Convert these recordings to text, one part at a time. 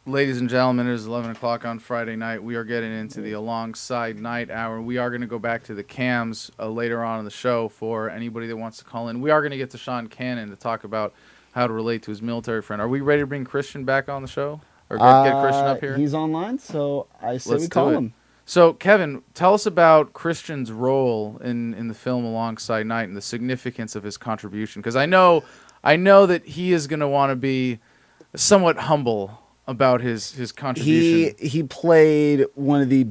Ladies and gentlemen, it is 11 o'clock on Friday night. We are getting into the alongside night hour. We are going to go back to the cams later on in the show for anybody that wants to call in. We are going to get to Sean Cannon to talk about how to relate to his military friend. Are we ready to bring Christian back on the show? Or get Christian up here? He's online, so I say Let's we call do it. him. So, Kevin, tell us about Christian's role in the film Alongside Night and the significance of his contribution. Because I know that he is going to want to be somewhat humble about his contribution. He played one of the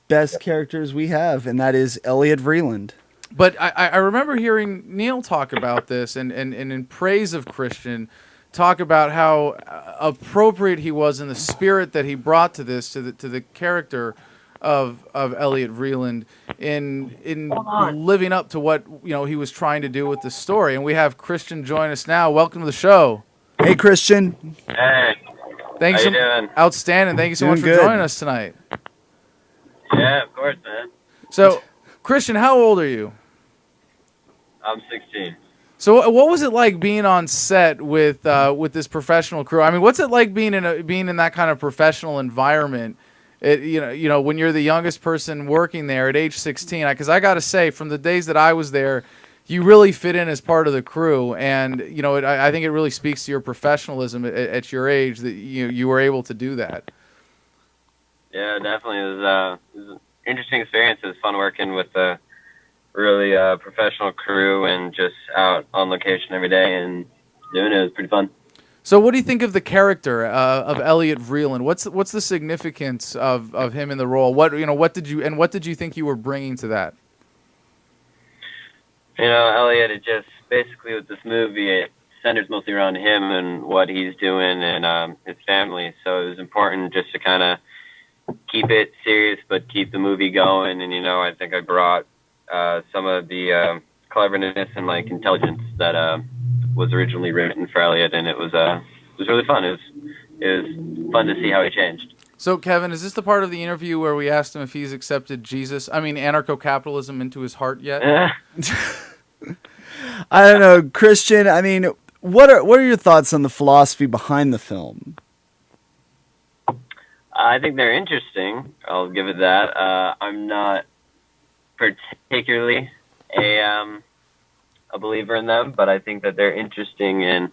best characters we have, and that is Elliot Vreeland. But I remember hearing Neil talk about this and in praise of Christian, talk about how appropriate he was in the spirit that he brought to this, to the character of Elliot Vreeland in living up to what he was trying to do with the story. And we have Christian join us now. Welcome to the show. Hey, Christian. Hey. Thanks. How you doing? Outstanding. Thank you so much for joining us tonight. Yeah, of course, man. So, Christian, how old are you? I'm 16. So, what was it like being on set with this professional crew? I mean, what's it like being in that kind of professional environment? When you're the youngest person working there at age 16. Because I got to say, from the days that I was there, you really fit in as part of the crew, and I think it really speaks to your professionalism at your age that you were able to do that. Yeah, definitely. It was an interesting experience. It was fun working with a really professional crew and just out on location every day and doing it. It was pretty fun. So, what do you think of the character of Elliot Vreeland? What's the significance of him in the role? What did you think you were bringing to that? Elliot, it just basically with this movie, it centers mostly around him and what he's doing and his family. So it was important just to kind of keep it serious, but keep the movie going. And I think I brought some of the cleverness and intelligence that was originally written for Elliot, and it was really fun. It was fun to see how he changed. So, Kevin, is this the part of the interview where we asked him if he's accepted anarcho-capitalism into his heart yet? I don't know, Christian. I mean, what are your thoughts on the philosophy behind the film? I think they're interesting. I'll give it that. I'm not particularly a believer in them, but I think that they're interesting, and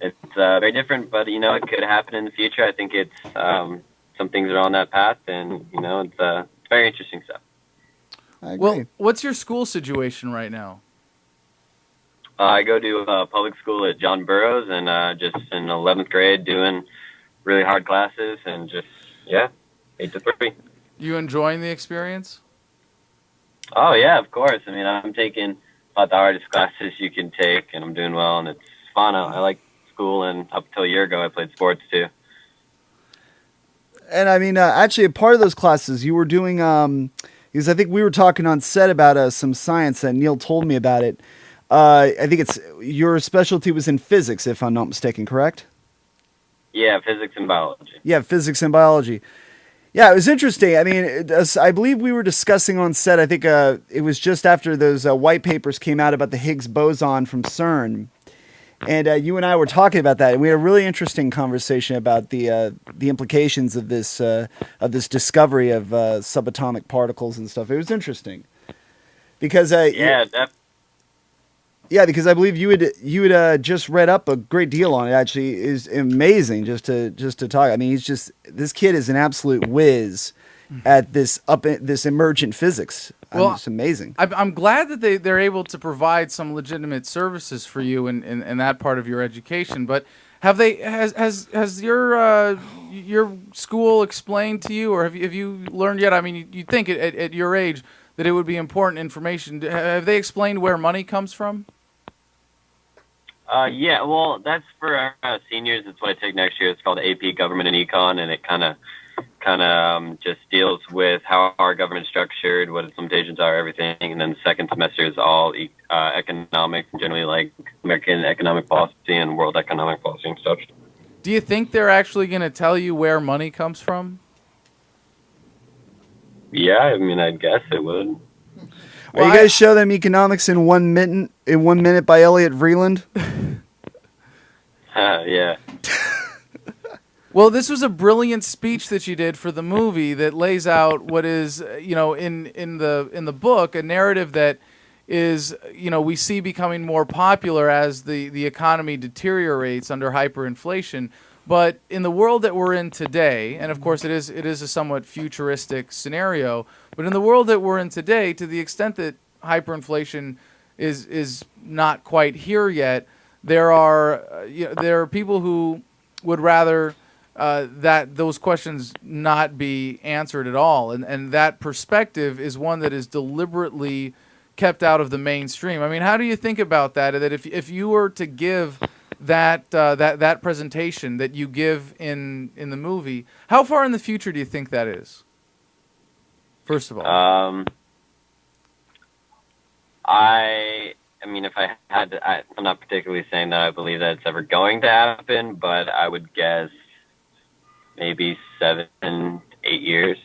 it's very different. But it could happen in the future. I think it's some things are on that path, and it's very interesting stuff. I agree. Well, what's your school situation right now? I go to public school at John Burroughs, and just in 11th grade, doing really hard classes, and just 8 to 3. You enjoying the experience? Oh yeah, of course. I mean, I'm taking about the hardest classes you can take, and I'm doing well, and it's fun. I like school, and up until a year ago, I played sports too. And I mean, actually, a part of those classes you were doing, because I think we were talking on set about some science, and Neil told me about it. I think it's your specialty was in physics, if I'm not mistaken, correct? Yeah, physics and biology. Yeah, physics and biology. Yeah, it was interesting. I mean, I believe we were discussing on set, I think it was just after those white papers came out about the Higgs boson from CERN. And you and I were talking about that, and we had a really interesting conversation about the implications of this discovery of subatomic particles and stuff. It was interesting because because I believe you had just read up a great deal on it. Actually, it is amazing just to talk. I mean, this kid is an absolute whiz at this emergent physics. Well, it's amazing. I'm glad that they're able to provide some legitimate services for you in that part of your education. But has your school explained to you, or have you learned yet? I mean, you think at your age that it would be important information. Have they explained where money comes from? Yeah, well, that's for our seniors. It's what I take next year. It's called AP Government and Econ, and it kind of just deals with how our government's structured, what its limitations are, everything. And then the second semester is all economics, generally like American economic policy and world economic policy and stuff. Do you think they're actually going to tell you where money comes from? Yeah, I mean, I guess it would. Are you guys show them economics in 1 minute by Elliot Vreeland? Yeah. Well, this was a brilliant speech that you did for the movie that lays out what is, in the book, a narrative that is, we see becoming more popular as the economy deteriorates under hyperinflation. But in the world that we're in today, and of course it is a somewhat futuristic scenario, but in the world that we're in today, to the extent that hyperinflation is not quite here yet, there are people who would rather that those questions not be answered at all, and that perspective is one that is deliberately kept out of the mainstream. I mean, how do you think about that? That if you were to give that presentation that you give in the movie, how far in the future do you think that is? First of all, I mean, if I had to, I'm not particularly saying that I believe that it's ever going to happen, but I would guess maybe 7, 8 years.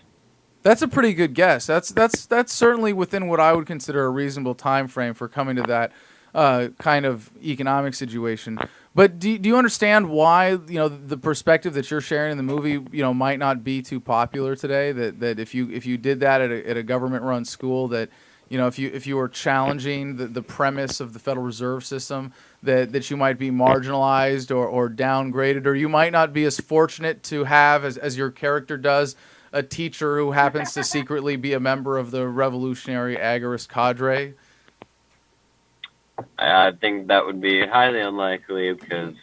That's a pretty good guess. That's certainly within what I would consider a reasonable time frame for coming to that kind of economic situation. But do you understand why the perspective that you're sharing in the movie might not be too popular today? That if you did that at a government-run school, that if you were challenging the premise of the Federal Reserve System, that you might be marginalized or downgraded, or you might not be as fortunate to have, as your character does, a teacher who happens to secretly be a member of the revolutionary agorist cadre? I think that would be highly unlikely because,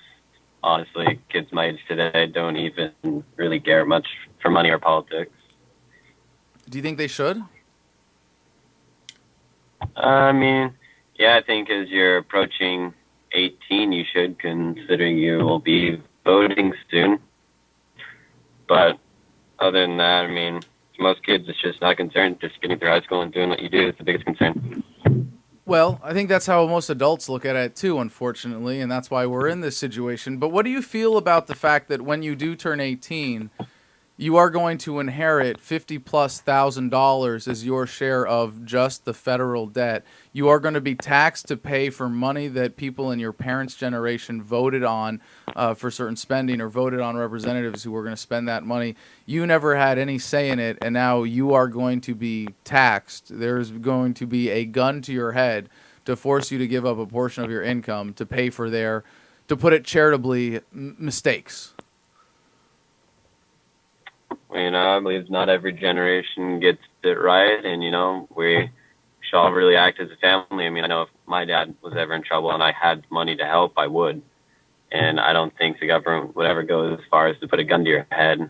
honestly, kids my age today don't even really care much for money or politics. Do you think they should? I mean, yeah, I think as you're approaching 18, you should, considering you will be voting soon. But other than that, I mean, most kids, it's just not concerned. Just getting through high school and doing what you do is the biggest concern. Well, I think that's how most adults look at it too, unfortunately, and that's why we're in this situation. But what do you feel about the fact that when you do turn 18, you are going to inherit $50,000+ as your share of just the federal debt? You are going to be taxed to pay for money that people in your parents' generation voted on for certain spending, or voted on representatives who were going to spend that money. You never had any say in it, and now you are going to be taxed. There's going to be a gun to your head to force you to give up a portion of your income to pay for their, to put it charitably, mistakes. I believe not every generation gets it right, and, we should all really act as a family. I mean, I know if my dad was ever in trouble and I had money to help, I would. And I don't think the government would ever go as far as to put a gun to your head.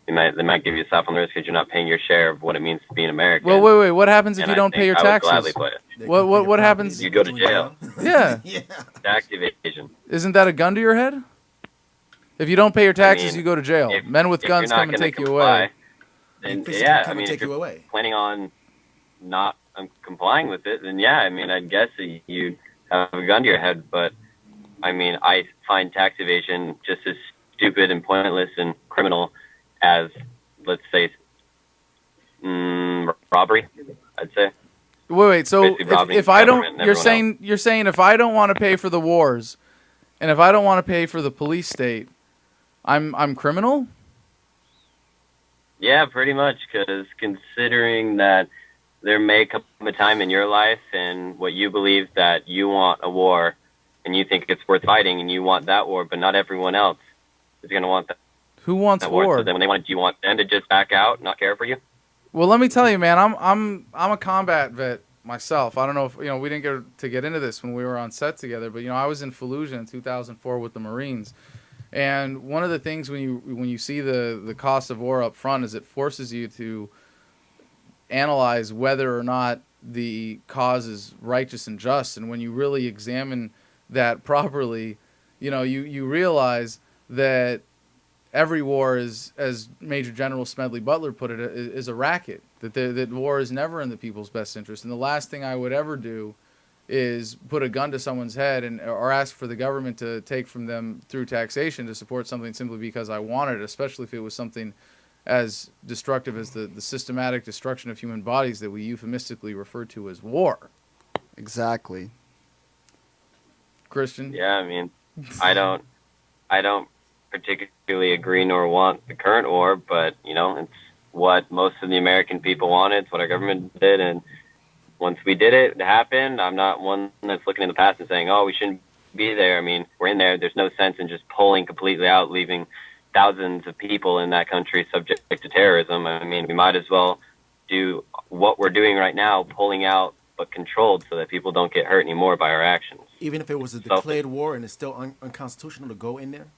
They might give you a slap on the wrist because you're not paying your share of what it means to be an American. Well, wait. What happens if you don't pay your taxes? I would gladly play it. What happens? You go to jail. Yeah. Tax evasion. Isn't that a gun to your head? If you don't pay your taxes, you go to jail. Men with guns come and take you away. Then, yeah, I mean, if you're planning on not complying with it, then yeah, I mean, I'd guess that you have a gun to your head. But, I mean, I find tax evasion just as stupid and pointless and criminal as, let's say, robbery, I'd say. Wait. So if I don't, you're saying if I don't want to pay for the wars, and if I don't want to pay for the police state, I'm criminal? Yeah, pretty much, because considering that there may come a time in your life and what you believe that you want a war and you think it's worth fighting and you want that war, but not everyone else is going to want that. Who wants that war? So then when they want it, do you want them to just back out, not care for you? Well, let me tell you, man, I'm a combat vet myself. I don't know if, we didn't get into this when we were on set together, but, I was in Fallujah in 2004 with the Marines. And one of the things when you see the cost of war up front is it forces you to analyze whether or not the cause is righteous and just. And when you really examine that properly, you realize that every war is, as Major General Smedley Butler put it, is a racket. That war is never in the people's best interest. And the last thing I would ever do is put a gun to someone's head or ask for the government to take from them through taxation to support something simply because I wanted it, especially if it was something as destructive as the systematic destruction of human bodies that we euphemistically refer to as war. Exactly. Christian? Yeah, I mean, I don't particularly agree nor want the current war, but, you know, it's what most of the American people wanted. It's what our government did, and once we did it, it happened. I'm not one that's looking in the past and saying, oh, we shouldn't be there. I mean, we're in there. There's no sense in just pulling completely out, leaving thousands of people in that country subject to terrorism. I mean, we might as well do what we're doing right now, pulling out but controlled so that people don't get hurt anymore by our actions. Even if it was a declared war and it's still unconstitutional to go in there?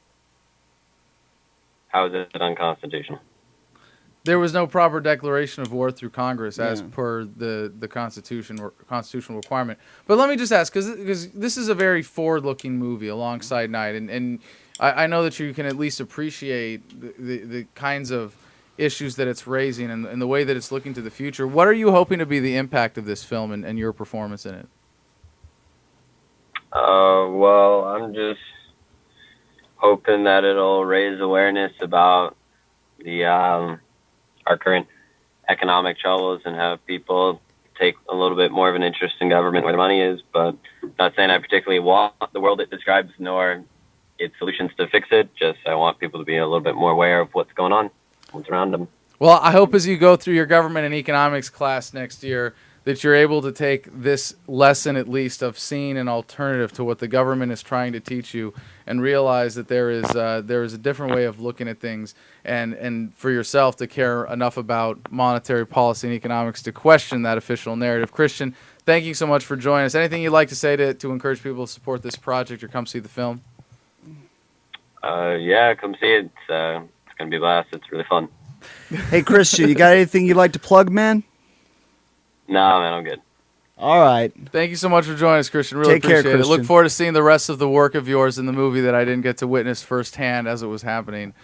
How is it unconstitutional? There was no proper declaration of war through Congress as per the Constitution or constitutional requirement. But let me just ask, because this is a very forward-looking movie alongside Night, and I know that you can at least appreciate the kinds of issues that it's raising and the way that it's looking to the future. What are you hoping to be the impact of this film and your performance in it? Well, I'm just hoping that it'll raise awareness about the our current economic troubles and have people take a little bit more of an interest in government where the money is. But not saying I particularly want the world it describes nor its solutions to fix it. Just I want people to be a little bit more aware of what's going on, what's around them. Well, I hope as you go through your government and economics class next year that you're able to take this lesson at least of seeing an alternative to what the government is trying to teach you and realize that there is a different way of looking at things and for yourself to care enough about monetary policy and economics to question that official narrative. Christian, thank you so much for joining us. Anything you'd like to say to encourage people to support this project or come see the film? Yeah, come see it. It's going to be a blast. It's really fun. Hey, Christian, you got anything you'd like to plug, man? No, man, I'm good. All right. Thank you so much for joining us, Christian. Really appreciate it. Look forward to seeing the rest of the work of yours in the movie that I didn't get to witness firsthand as it was happening.